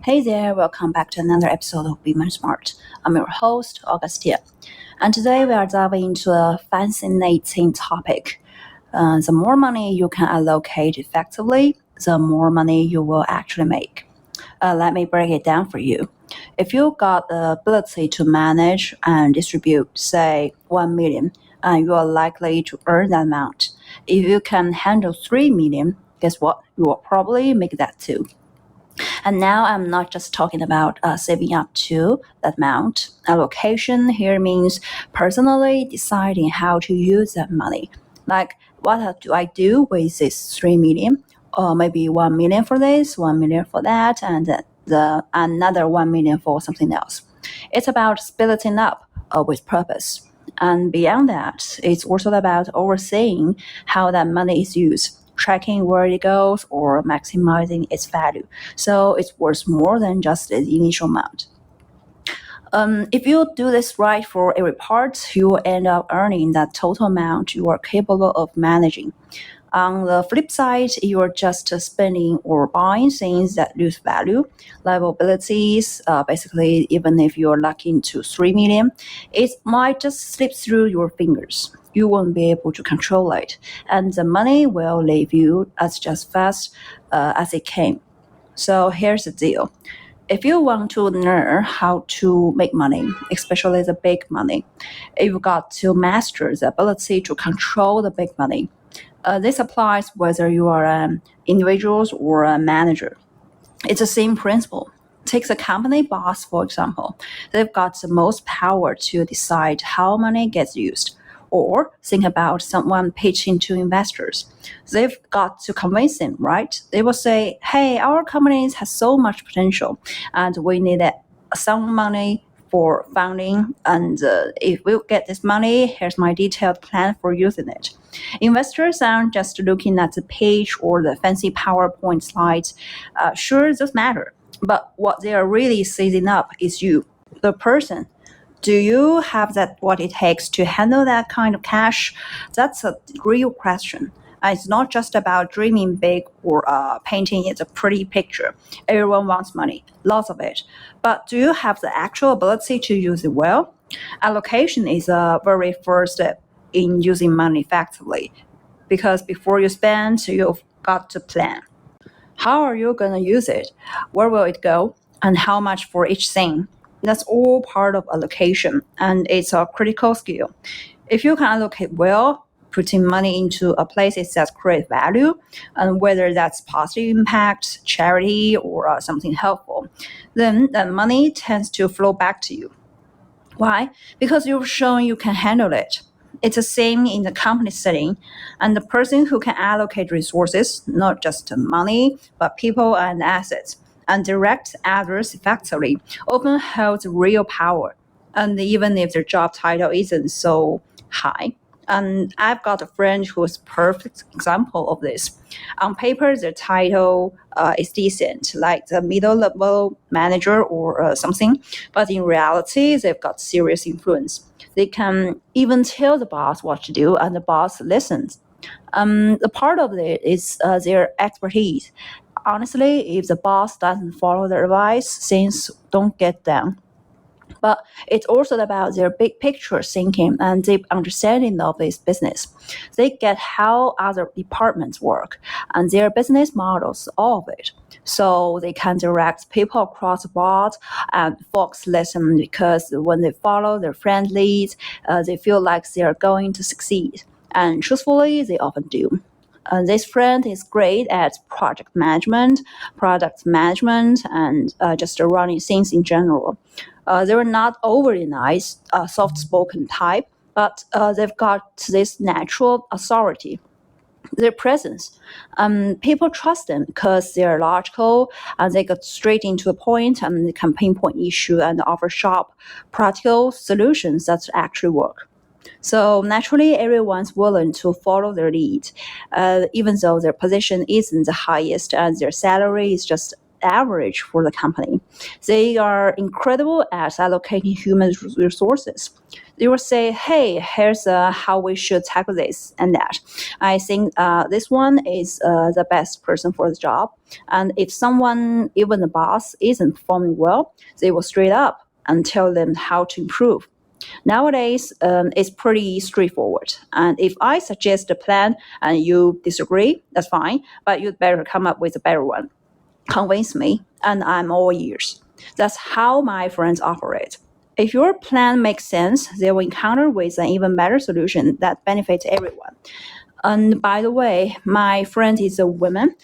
Hey there, welcome back to another episode of Be Money Smart. I'm your host, Augustine. And today we are diving into a fascinating topic. The more money you can allocate effectively, the more money you will actually make. Let me break it down for you. If you got the ability to manage and distribute, say, 1 million, and you are likely to earn that amount. If you can handle 3 million, guess what? You will probably make that too. And now I'm not just talking about saving up to that amount. Allocation here means personally deciding how to use that money. Like, what do I do with this 3 million? Or maybe 1 million for this, 1 million for that, and another 1 million for something else. It's about splitting up with purpose. And beyond that, it's also about overseeing how that money is used, tracking where it goes or maximizing its value. So it's worth more than just the initial amount. If you do this right for every part, you will end up earning that total amount you are capable of managing. On the flip side, you are just spending or buying things that lose value, liabilities. Basically, even if you're lucky into 3 million, it might just slip through your fingers. You won't be able to control it, and the money will leave you as just fast as it came. So here's the deal. If you want to learn how to make money, especially the big money, you've got to master the ability to control the big money. This applies whether you are an individual or a manager. It's the same principle. Take the company boss, for example. They've got the most power to decide how money gets used. Or think about someone pitching to investors. They've got to convince them, right? They will say, hey, our company has so much potential and we need some money for funding, and if we get this money, here's my detailed plan for using it. Investors aren't just looking at the page or the fancy PowerPoint slides. Sure, those matter, but what they are really sizing up is you, the person. Do you have what it takes to handle that kind of cash? That's a real question. It's not just about dreaming big or painting it a pretty picture. Everyone wants money, lots of it. But do you have the actual ability to use it well? Allocation is a very first step in using money effectively, because before you spend, you've got to plan. How are you going to use it? Where will it go? And how much for each thing? That's all part of allocation, and it's a critical skill. If you can allocate well, putting money into places that create value, and whether that's positive impact, charity, or something helpful, then that money tends to flow back to you. Why? Because you've shown you can handle it. It's the same in the company setting, and the person who can allocate resources, not just money, but people and assets, and direct others effectively, often holds real power. And even if their job title isn't so high. And I've got a friend who's a perfect example of this. On paper, their title is decent, like the middle-level manager or something, but in reality, they've got serious influence. They can even tell the boss what to do, and the boss listens. The part of it is their expertise. Honestly, if the boss doesn't follow their advice, things don't get done. But it's also about their big picture thinking and deep understanding of this business. They get how other departments work and their business models, all of it. So they can direct people across the board, and folks listen because when they follow their friend leads, they feel like they are going to succeed. And truthfully, they often do. This friend is great at project management, product management, and just running things in general. They're not overly nice, soft-spoken type, but they've got this natural authority. Their presence. People trust them because they're logical and they get straight into the point and they can pinpoint issue and offer sharp, practical solutions that actually work. So naturally, everyone's willing to follow their lead, even though their position isn't the highest and their salary is just average for the company. They are incredible at allocating human resources. They will say, hey, here's how we should tackle this and that. I think this one is the best person for the job. And if someone, even the boss, isn't performing well, they will straight up and tell them how to improve. Nowadays, it's pretty straightforward. And if I suggest a plan and you disagree, that's fine, but you'd better come up with a better one. Convince me, and I'm all ears. That's how my friends operate. If your plan makes sense, they will encounter with an even better solution that benefits everyone. And by the way, my friend is a woman,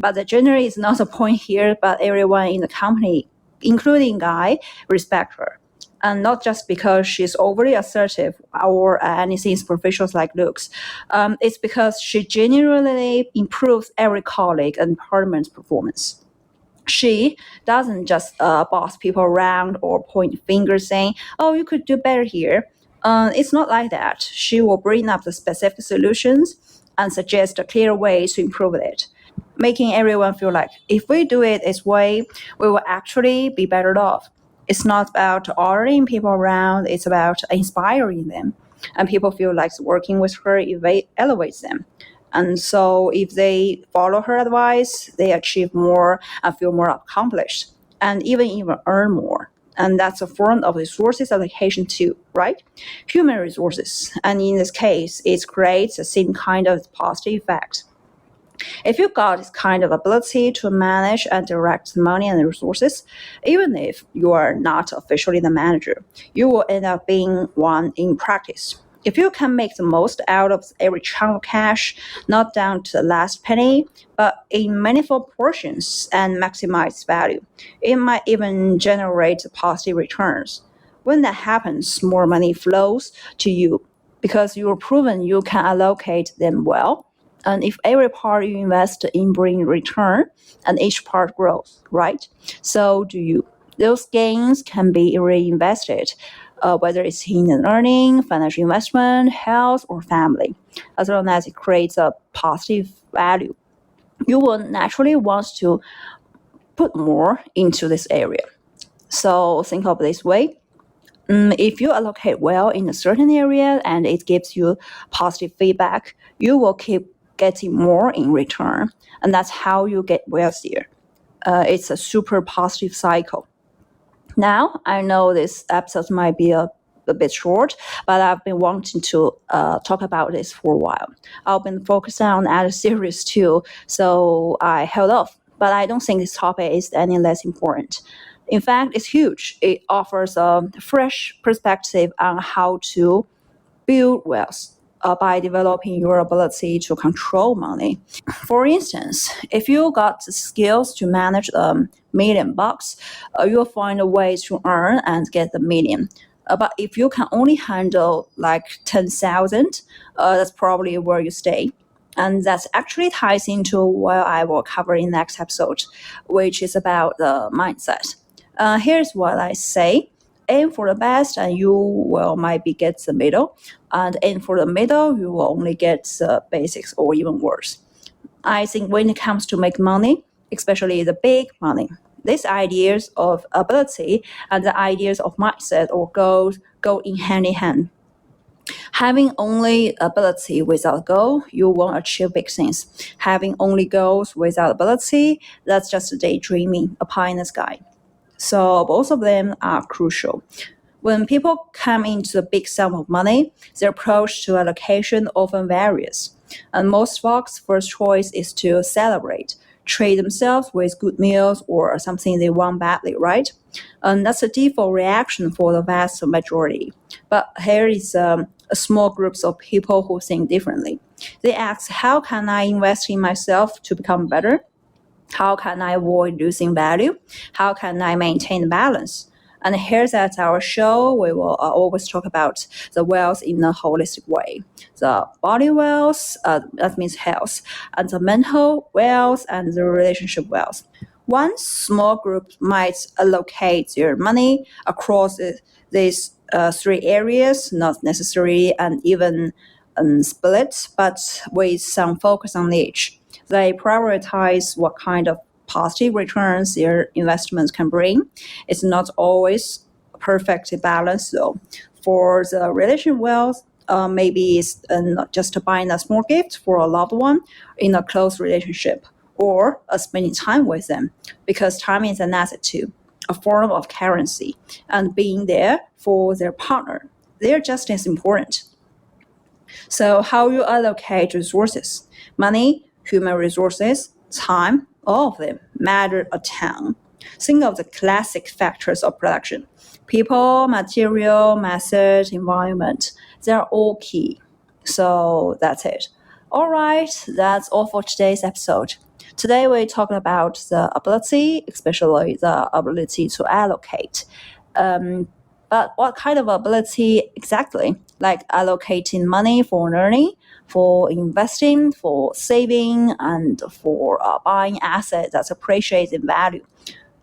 but the gender is not the point here, but everyone in the company, including Guy, respect her. And not just because she's overly assertive or anything superficial like looks. It's because she genuinely improves every colleague and department's performance. She doesn't just boss people around or point fingers saying, oh, you could do better here. It's not like that. She will bring up the specific solutions and suggest a clear way to improve it, making everyone feel like if we do it this way, we will actually be better off. It's not about ordering people around, it's about inspiring them. And people feel like working with her elevates them. And so if they follow her advice, they achieve more and feel more accomplished and even earn more. And that's a form of resources allocation too, right? Human resources. And in this case, it creates the same kind of positive effect. If you've got this kind of ability to manage and direct the money and the resources, even if you are not officially the manager, you will end up being one in practice. If you can make the most out of every chunk of cash, not down to the last penny, but in manifold portions and maximize value, it might even generate positive returns. When that happens, more money flows to you because you've proven you can allocate them well. And if every part you invest in brings return, and each part grows, right? So do you. Those gains can be reinvested, whether it's in an earning, financial investment, health, or family, as long as it creates a positive value. You will naturally want to put more into this area. So think of it this way. If you allocate well in a certain area and it gives you positive feedback, you will keep getting more in return. And that's how you get wealthier. It's a super positive cycle. Now, I know this episode might be a bit short, but I've been wanting to talk about this for a while. I've been focused on other series too, so I held off. But I don't think this topic is any less important. In fact, it's huge. It offers a fresh perspective on how to build wealth by developing your ability to control money. For instance, if you got the skills to manage $1 million, you'll find a way to earn and get the million. But if you can only handle like 10,000, that's probably where you stay. And that actually ties into what I will cover in next episode, which is about the mindset. Here's what I say. Aim for the best and you will maybe get the middle. And aim for the middle, you will only get the basics or even worse. I think when it comes to make money, especially the big money, these ideas of ability and the ideas of mindset or goals go in hand. Having only ability without goal, you won't achieve big things. Having only goals without ability, that's just daydreaming, a pie in the sky. So both of them are crucial. When people come into a big sum of money, their approach to allocation often varies. And most folks' first choice is to celebrate, treat themselves with good meals or something they want badly, right? And that's a default reaction for the vast majority. But here is a small group of people who think differently. They ask, how can I invest in myself to become better? How can I avoid losing value? How can I maintain balance? And here's at our show, we will always talk about the wealth in a holistic way. The body wealth, that means health, and the mental wealth and the relationship wealth. One small group might allocate their money across these three areas, not necessarily and even split, but with some focus on each. They prioritize what kind of positive returns their investments can bring. It's not always perfectly balanced though. For the relation wealth, maybe it's not just buying a small gift for a loved one in a close relationship, or spending time with them, because time is an asset too, a form of currency, and being there for their partner. They're just as important. So how you allocate resources, money, human resources, time, all of them matter a ton. Think of the classic factors of production. People, material, method, environment. They're all key. So that's it. All right, that's all for today's episode. Today we're talking about the ability, especially the ability to allocate. But what kind of ability exactly? Like allocating money for learning, for investing, for saving, and for buying assets that's appreciated in value.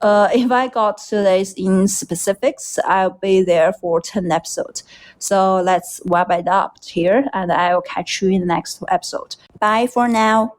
If I got to this in specifics, I'll be there for 10 episodes. So let's wrap it up here, and I'll catch you in the next episode. Bye for now.